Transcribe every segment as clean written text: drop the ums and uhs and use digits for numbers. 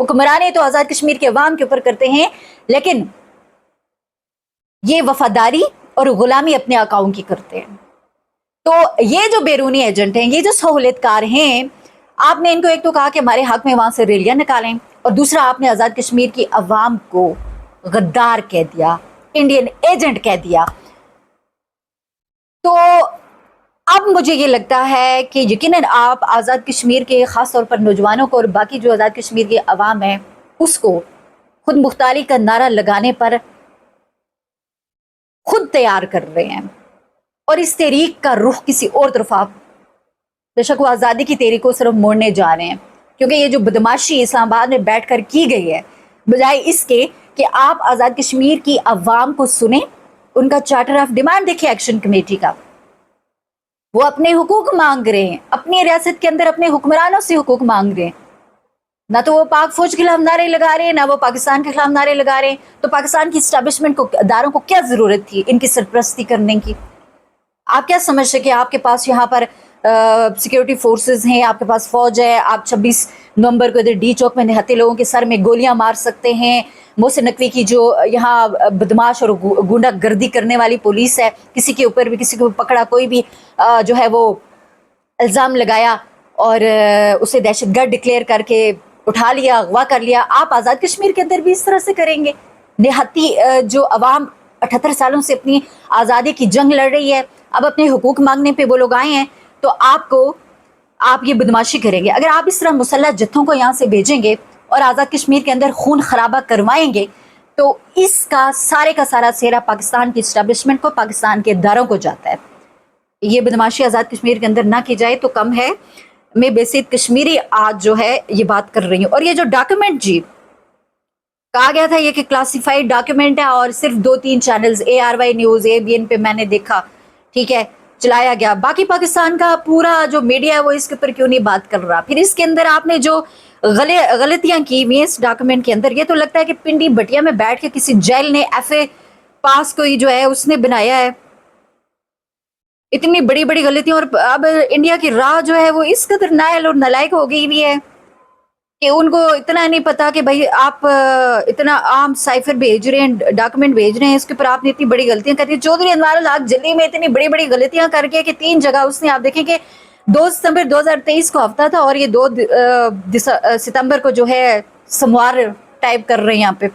حکمرانی تو آزاد کشمیر کے عوام کے اوپر کرتے ہیں، لیکن یہ وفاداری اور غلامی اپنے آقاؤں کی کرتے ہیں۔ تو یہ جو بیرونی ایجنٹ ہیں، یہ جو سہولت کار ہیں، آپ نے ان کو ایک تو کہا کہ ہمارے حق میں وہاں سے ریلیاں نکالیں، اور دوسرا آپ نے آزاد کشمیر کی عوام کو غدار کہہ دیا، انڈین ایجنٹ کہہ دیا۔ تو اب مجھے یہ لگتا ہے کہ یقیناً آپ آزاد کشمیر کے خاص طور پر نوجوانوں کو اور باقی جو آزاد کشمیر کی عوام ہے اس کو خود مختاری کا نعرہ لگانے پر خود تیار کر رہے ہیں، اور اس تحریک کا رخ کسی اور طرف آپ بے شک وہ آزادی کی تحریک کو صرف موڑنے جا رہے ہیں، کیونکہ یہ جو بدماشی اسلام آباد میں بیٹھ کر کی گئی ہے، بجائے اس کے کہ آپ آزاد کشمیر کی عوام کو سنیں، ان کا چارٹر آف ڈیمانڈ دیکھیں ایکشن کمیٹی کا، وہ اپنے حقوق مانگ رہے ہیں، اپنی ریاست کے اندر اپنے حکمرانوں سے حقوق مانگ رہے ہیں، نہ تو وہ پاک فوج کے خلاف نعرے لگا رہے ہیں، نہ وہ پاکستان کے خلاف نعرے لگا رہے ہیں۔ تو پاکستان کی اسٹیبلشمنٹ کو، اداروں کو کیا ضرورت تھی ان کی سرپرستی کرنے کی؟ آپ کیا سمجھتے کہ آپ کے پاس یہاں پر سیکیورٹی فورسز ہیں، آپ کے پاس فوج ہے، آپ 26 نومبر کو ادھر ڈی چوک میں نہتے لوگوں کے سر میں گولیاں مار سکتے ہیں؟ محسن نقوی کی جو یہاں بدماش اور گنڈا گردی کرنے والی پولیس ہے، کسی کے اوپر بھی کسی کو پکڑا، کوئی بھی جو ہے وہ الزام لگایا اور اسے دہشت گرد ڈکلیئر کر کے اٹھا لیا، اغوا کر لیا، آپ آزاد کشمیر کے اندر بھی اس طرح سے کریں گے؟ دیہاتی جو عوام 78 سالوں سے اپنی آزادی کی جنگ لڑ رہی ہے، اب اپنے حقوق مانگنے پہ وہ لوگ آئے ہیں، تو آپ یہ بدماشی کریں گے؟ اگر آپ اس طرح مسلح جتھوں کو یہاں سے بھیجیں گے اور آزاد کشمیر کے اندر خون خرابہ کروائیں گے، تو اس کا سارا سہرا پاکستان کی اسٹیبلشمنٹ کو، پاکستان کے اداروں کو جاتا ہے۔ یہ بدماشی آزاد کشمیر کے اندر نہ کی جائے تو کم ہے۔ میں بیسید کشمیری آج جو ہے یہ بات کر رہی ہوں، اور یہ جو ڈاکیومنٹ جی کہا گیا تھا یہ کہ کلاسیفائڈ ڈاکیومنٹ ہے، اور صرف 2-3 چینلز ARY نیوز، ABN پہ میں نے دیکھا، ٹھیک ہے، چلایا گیا، باقی پاکستان کا پورا جو میڈیا ہے وہ اس کے اوپر کیوں نہیں بات کر رہا؟ پھر اس کے اندر آپ نے جو غلطیاں کی ہوئی ہیں اس ڈاکیومنٹ کے اندر، یہ تو لگتا ہے کہ پنڈی بٹیا میں بیٹھ کے کسی جیل نے FA پاس کوئی جو ہے اس نے بنایا ہے۔ اتنی بڑی بڑی غلطیاں، اور اب انڈیا کی راہ جو ہے وہ اس قدر نائل اور نالائق ہو گئی ہوئی ہے کہ ان کو اتنا نہیں پتا کہ بھائی آپ اتنا عام سائفر بھیج رہے ہیں، ڈاکیومنٹ بھیج رہے ہیں، اس کے اوپر آپ نے اتنی بڑی غلطیاں کر دی۔ چودھری انوار الحق جلدی میں اتنی بڑی بڑی غلطیاں کر کے کہ 3 جگہ اس نے، آپ دیکھیں کہ 2 ستمبر 2023 کو ہفتہ تھا، اور یہ 2 ستمبر کو جو ہے سموار ٹائپ کر رہے ہیں یہاں پہ۔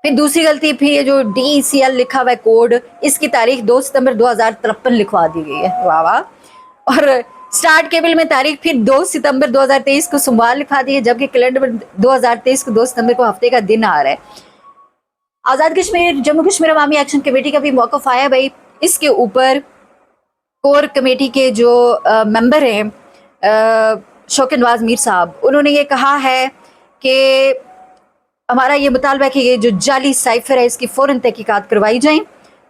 پھر دوسری غلطی، پھر یہ جو DECL لکھا ہوا ہے کوڈ، اس کی تاریخ 2 ستمبر 2053 لکھوا دی گئی ہے، واہ واہ۔ اور سٹارٹ کیبل میں تاریخ پھر 2 ستمبر 2023 کو سوموار لکھا دی ہے، جبکہ کیلنڈر 2023 کو 2 ستمبر کو ہفتے کا دن آ رہا ہے۔ آزاد کشمیر جموں کشمیر عوامی ایکشن کمیٹی کا بھی موقف آیا بھائی، اس کے اوپر کور کمیٹی کے جو ممبر ہیں شوکت نواز میر صاحب، انہوں نے یہ کہا ہے کہ ہمارا یہ مطالبہ ہے کہ یہ جو جعلی سائفر ہے اس کی فوراً تحقیقات کروائی جائیں۔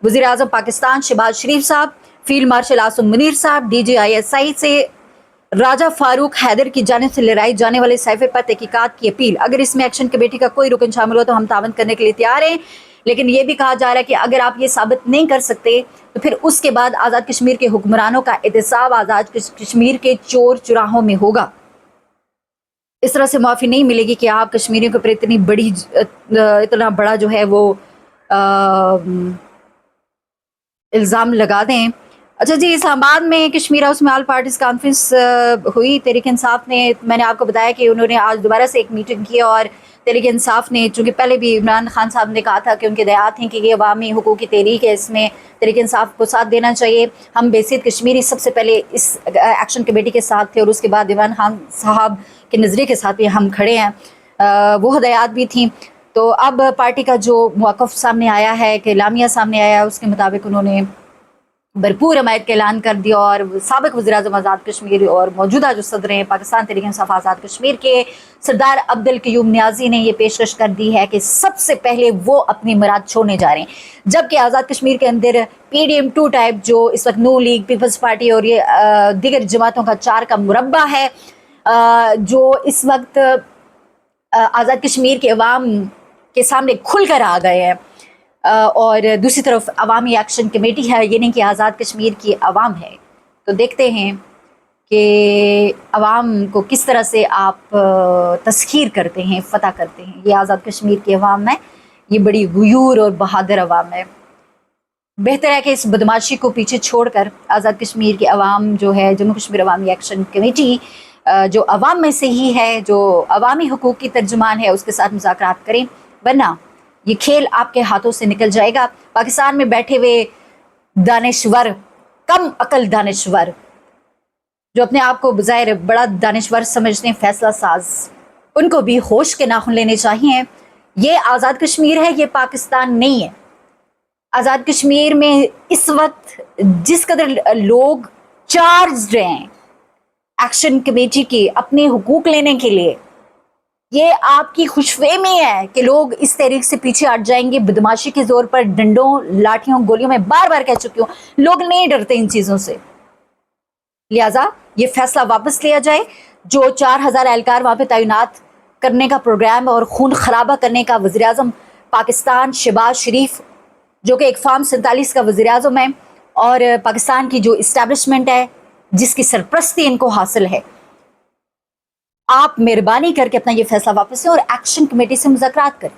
وزیر اعظم پاکستان شہباز شریف صاحب، فیلڈ مارشل عاصم منیر صاحب، DG ISI سے راجہ فاروق حیدر کی جانب سے لہرائی جانے والے سائفر پر تحقیقات کی اپیل۔ اگر اس میں ایکشن کمیٹی کا کوئی رکن شامل ہو تو ہم تعاون کرنے کے لیے تیار ہیں، لیکن یہ بھی کہا جا رہا ہے کہ اگر آپ یہ ثابت نہیں کر سکتے تو پھر اس کے بعد آزاد کشمیر کے حکمرانوں کا احتساب آزاد کشمیر کے چور چراہوں میں ہوگا۔ اس طرح سے معافی نہیں ملے گی کہ آپ کشمیریوں کے اوپر اتنا بڑا جو ہے وہ الزام لگا دیں۔ اچھا جی، اسلام آباد میں کشمیر ہاؤس میں آل پارٹیز کانفرنس ہوئی۔ تحریک انصاف نے، میں نے آپ کو بتایا کہ انہوں نے آج دوبارہ سے ایک میٹنگ کی، اور تحریک انصاف نے، چونکہ پہلے بھی عمران خان صاحب نے کہا تھا کہ ان کے دیات ہیں کہ یہ عوامی حقوق کی تحریک ہے، اس میں تحریک انصاف کو ساتھ دینا چاہیے۔ ہم بیسید کشمیری سب سے پہلے اس ایکشن کمیٹی کے ساتھ تھے، اور اس کے بعد عمران خان صاحب کے نظریے کے ساتھ بھی ہم کھڑے ہیں، وہ ہدایات بھی تھیں۔ تو اب پارٹی کا جو موقف سامنے آیا ہے، کہ اعلامیہ سامنے آیا ہے، اس کے مطابق انہوں نے بھرپور حمایت کا اعلان کر دیا، اور سابق وزیر اعظم آزاد کشمیر اور موجودہ جو صدر ہیں پاکستان تحریک انصاف آزاد کشمیر کے سردار عبدالقیوم نیازی نے یہ پیشکش کر دی ہے کہ سب سے پہلے وہ اپنی مراد چھوڑنے جا رہے ہیں، جبکہ آزاد کشمیر کے اندر PDM-2 ٹائپ جو اس وقت نون لیگ، پیپلز پارٹی اور یہ دیگر جماعتوں کا 4 کا مربع ہے، جو اس وقت آزاد کشمیر کے عوام کے سامنے کھل کر آ گئے ہیں، اور دوسری طرف عوامی ایکشن کمیٹی ہے، یہ نہیں کہ آزاد کشمیر کی عوام ہے۔ تو دیکھتے ہیں کہ عوام کو کس طرح سے آپ تسخیر کرتے ہیں، فتح کرتے ہیں. یہ آزاد کشمیر کی عوام ہے، یہ بڑی غیور اور بہادر عوام ہے. بہتر ہے کہ اس بدماشی کو پیچھے چھوڑ کر آزاد کشمیر کی عوام جو ہے، جموں کشمیر عوامی ایکشن کمیٹی جو عوام میں سے ہی ہے، جو عوامی حقوق کی ترجمان ہے، اس کے ساتھ مذاکرات کریں، ورنہ یہ کھیل آپ کے ہاتھوں سے نکل جائے گا. پاکستان میں بیٹھے ہوئے دانشور، کم عقل دانشور، جو اپنے آپ کو بظاہر بڑا دانشور سمجھتے ہیں، فیصلہ ساز، ان کو بھی ہوش کے ناخن لینے چاہیے. یہ آزاد کشمیر ہے، یہ پاکستان نہیں ہے. آزاد کشمیر میں اس وقت جس قدر لوگ چارجڈ ہیں ایکشن کمیٹی کی اپنے حقوق لینے کے لیے، یہ آپ کی خوش فہمی ہے کہ لوگ اس تحریک سے پیچھے ہٹ جائیں گے بدماشی کے زور پر. ڈنڈوں، لاٹھیوں، گولیوں میں بار بار کہہ چکی ہوں، لوگ نہیں ڈرتے ان چیزوں سے. لہٰذا یہ فیصلہ واپس لیا جائے. جو 4000 اہلکار وہاں پہ تعینات کرنے کا پروگرام اور خون خرابہ کرنے کا وزیر اعظم پاکستان شہباز شریف، جو کہ ایک فارم 47 کا وزیر اعظم ہے، اور پاکستان کی جو اسٹیبلشمنٹ ہے جس کی سرپرستی ان کو حاصل ہے، آپ مہربانی کر کے اپنا یہ فیصلہ واپس لیں اور ایکشن کمیٹی سے مذاکرات کریں.